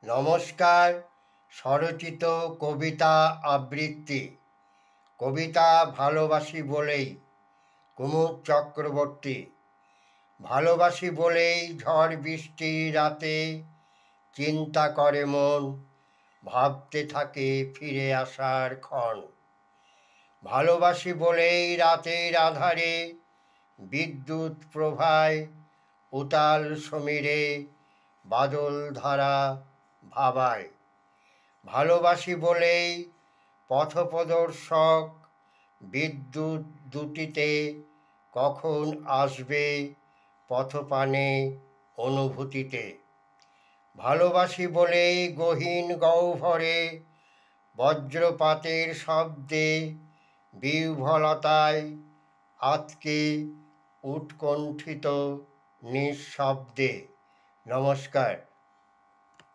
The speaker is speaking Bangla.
নমস্কার। স্বরচিত কবিতা আবৃত্তি। কবিতা ভালোবাসি বলেই, কুমুদ চক্রবর্তী। ভালোবাসি বলেই ঝড় বৃষ্টি রাতে চিন্তা করে মন, ভাবতে থাকে ফিরে আসার ক্ষণ। ভালোবাসি বলেই রাতের আধারে বিদ্যুৎ প্রভায় উতাল সমীরে বাদল ধারা ভাবায়। ভালোবাসি বলেই পথপ্রদর্শক বিদ্যুৎ দুটিতে কখন আসবে পথপানে অনুভূতিতে। ভালোবাসি বলেই গহীন গহ্বরে বজ্রপাতের শব্দে বিহ্বলতায় আতকে উৎকণ্ঠিত নিঃশব্দে। নমস্কার।